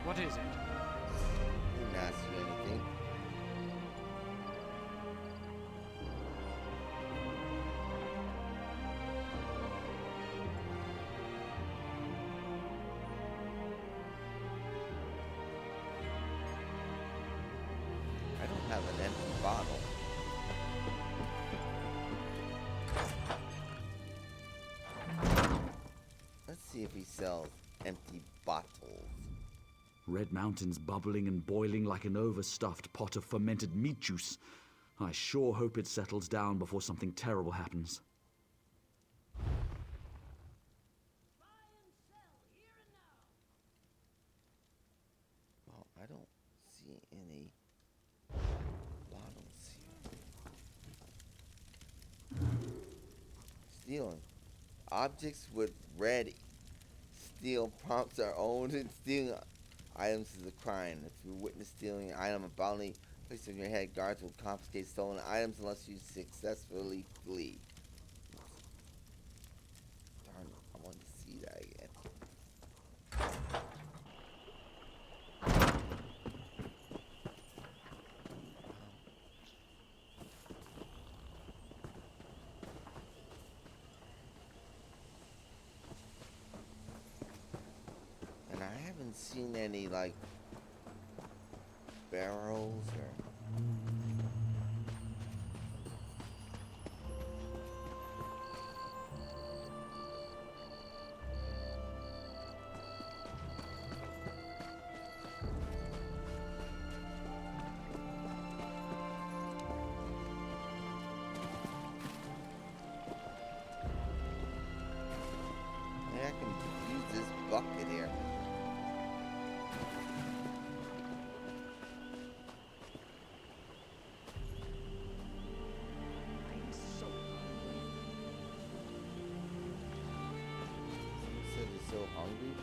What is it? Didn't ask you anything. I don't have an empty bottle. Let's see if he sells empty bottles. Red Mountain's bubbling and boiling like an overstuffed pot of fermented meat juice. I sure hope it settles down before something terrible happens. Well, I don't see any bottles here. Stealing. Objects with red steel prompts are owned, and stealing items is a crime. If you witness stealing an item abominably placed on your head, guards will confiscate stolen items unless you successfully flee. Darn, I want to see that again. And I haven't seen any, like, barrels or... Maybe I can use this bucket here. So hungry?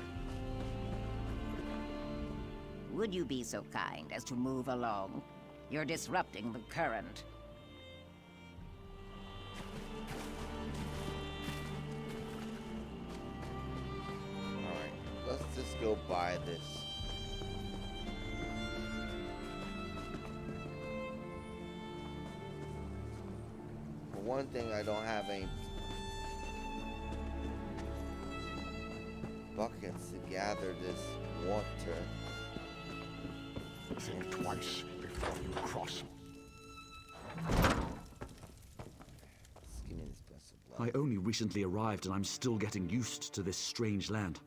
Would you be so kind as to move along? You're disrupting the current. Alright, let's just go buy this. For one thing, I don't have any buckets to gather this water. Think twice before you cross. Just give me this vessel of blood. I only recently arrived and I'm still getting used to this strange land.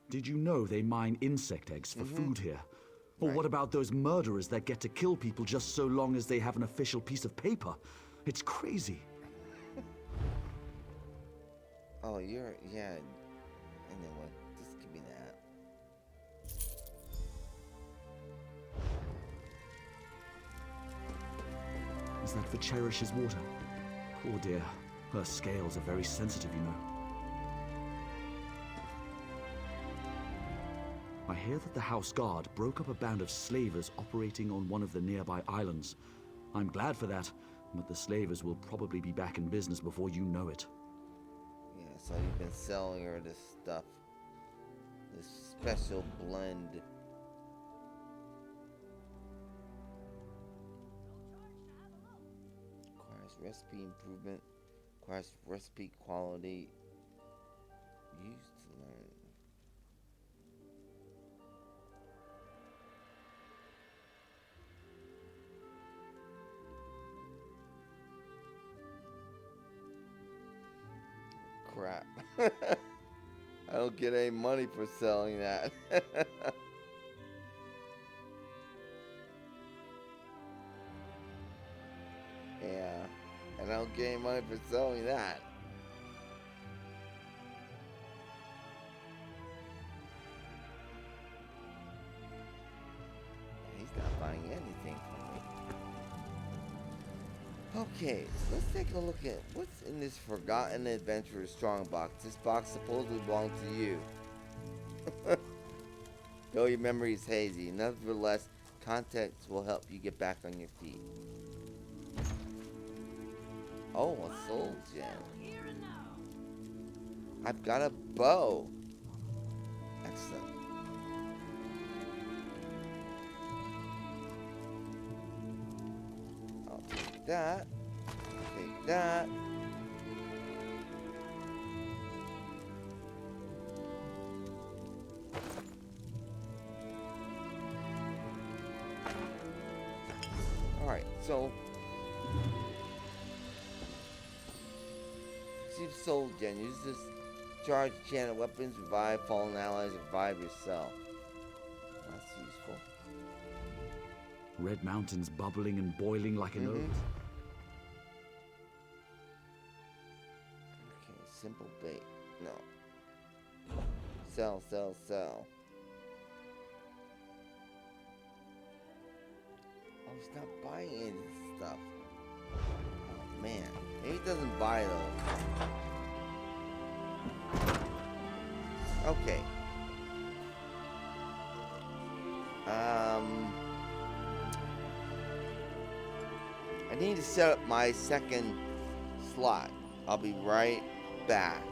Did you know they mine insect eggs for food here? Or what about those murderers that get to kill people just so long as they have an official piece of paper? It's crazy. Oh, yeah. Anyway, just give me that. Is that for Cherish's water? Poor dear. Her scales are very sensitive, you know. I hear that the House Guard broke up a band of slavers operating on one of the nearby islands. I'm glad for that, but the slavers will probably be back in business before you know it. Yeah, so you've been selling her this stuff. This special blend. Requires recipe improvement. Requires recipe quality. Used to learn. Crap. I don't get any money for selling that. Yeah. And I don't get any money for selling that. He's not buying anything from me. Okay, so let's take a look at what's in this Forgotten Adventurer's strong box. This box supposedly belongs to you. Though your memory is hazy, nevertheless, context will help you get back on your feet. Oh, a soul gem. I've got a bow. Excellent. I'll take that. Take that. Alright, so receive soul gem. Use this charge enchanted weapons, revive fallen allies, revive yourself. Let's Red Mountains bubbling and boiling like an oath. Okay, simple bait. No. Sell, sell, sell. Oh, he's not buying any of this stuff. Oh, man. Maybe he doesn't buy those. Okay. I need to set up my second slot. I'll be right back.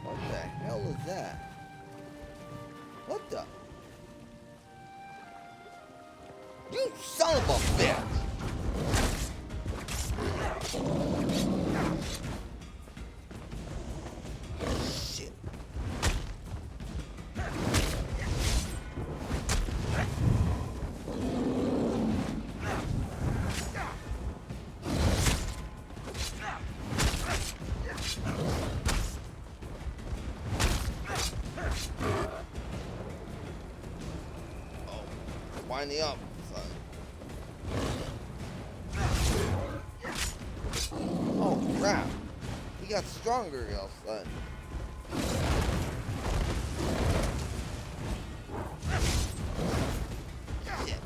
What the hell is that? What the? You son of a bitch! Shit. Wind me up, son. Oh crap! He got stronger, y'all, son. Shit.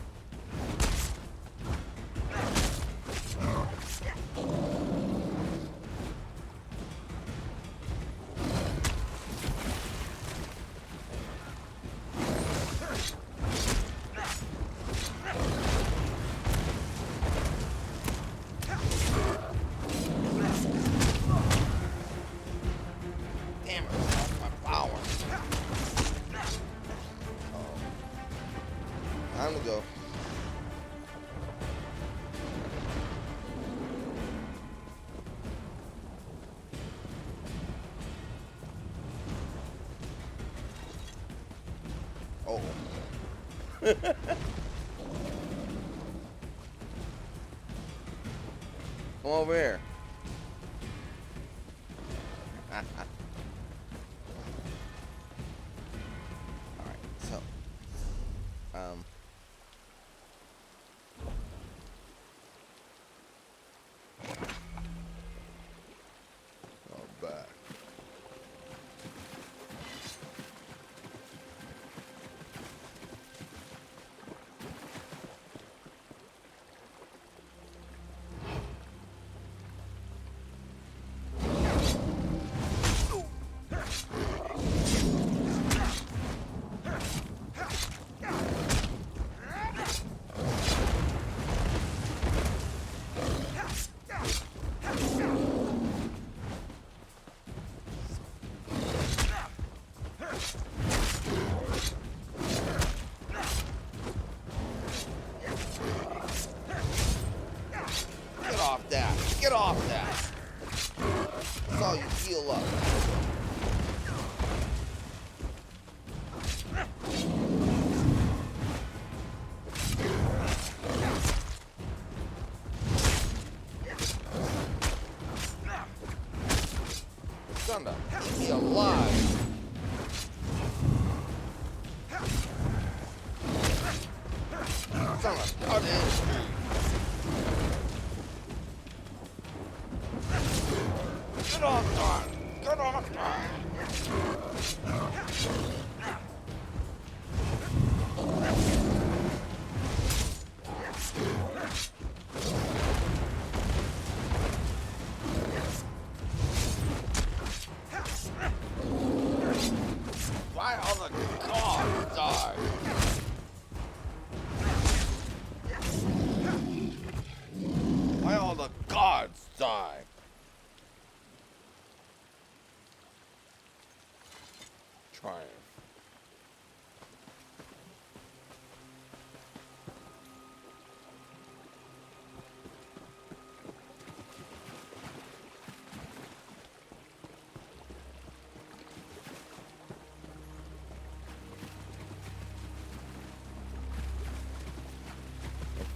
Time to go. Oh. Come over here. Alright, so back. Get off that! That's all you heal up. Son of, keep me alive. Son of, cut it. Get off, Don! Get off, Don!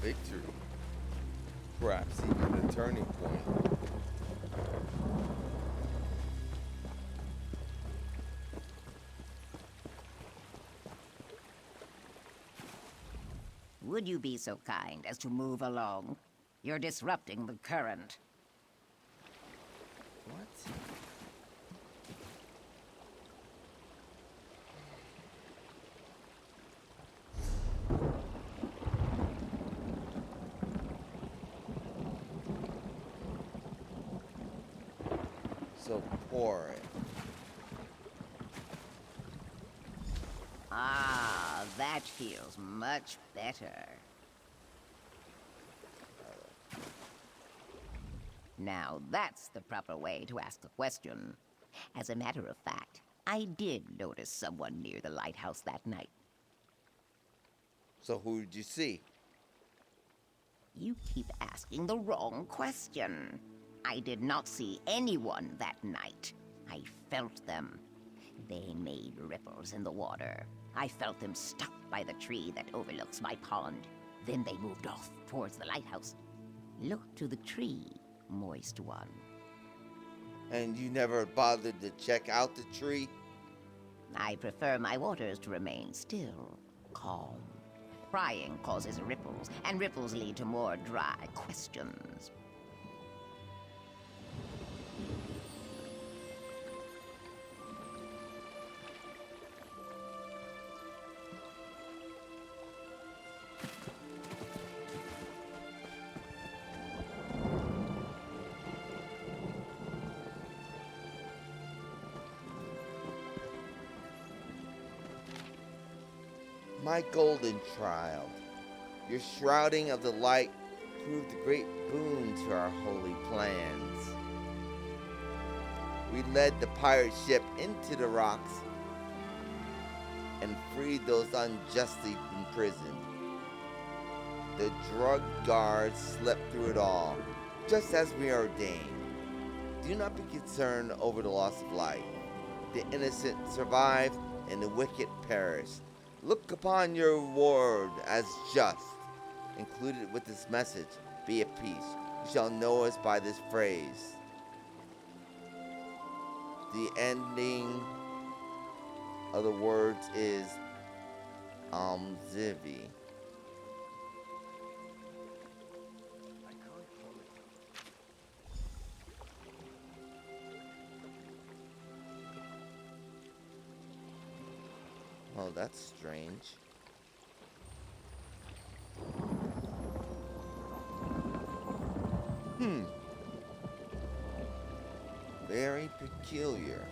victory. Perhaps even a turning point. Would you be so kind as to move along? You're disrupting the current. What? So pour it. Ah, that feels much better. Now that's the proper way to ask a question. As a matter of fact, I did notice someone near the lighthouse that night. So who did you see? You keep asking the wrong question. I did not see anyone that night. I felt them. They made ripples in the water. I felt them stop by the tree that overlooks my pond. Then they moved off towards the lighthouse. Look to the tree, moist one. And you never bothered to check out the tree? I prefer my waters to remain still, calm. Prying causes ripples, and ripples lead to more dry questions. My golden child, your shrouding of the light proved a great boon to our holy plans. We led the pirate ship into the rocks and freed those unjustly imprisoned. The drug guards slept through it all, just as we ordained. Do not be concerned over the loss of life. The innocent survived and the wicked perished. Look upon your reward as just. Included with this message, be at peace. You shall know us by this phrase. The ending of the words is Zivi. Oh, that's strange. Very peculiar.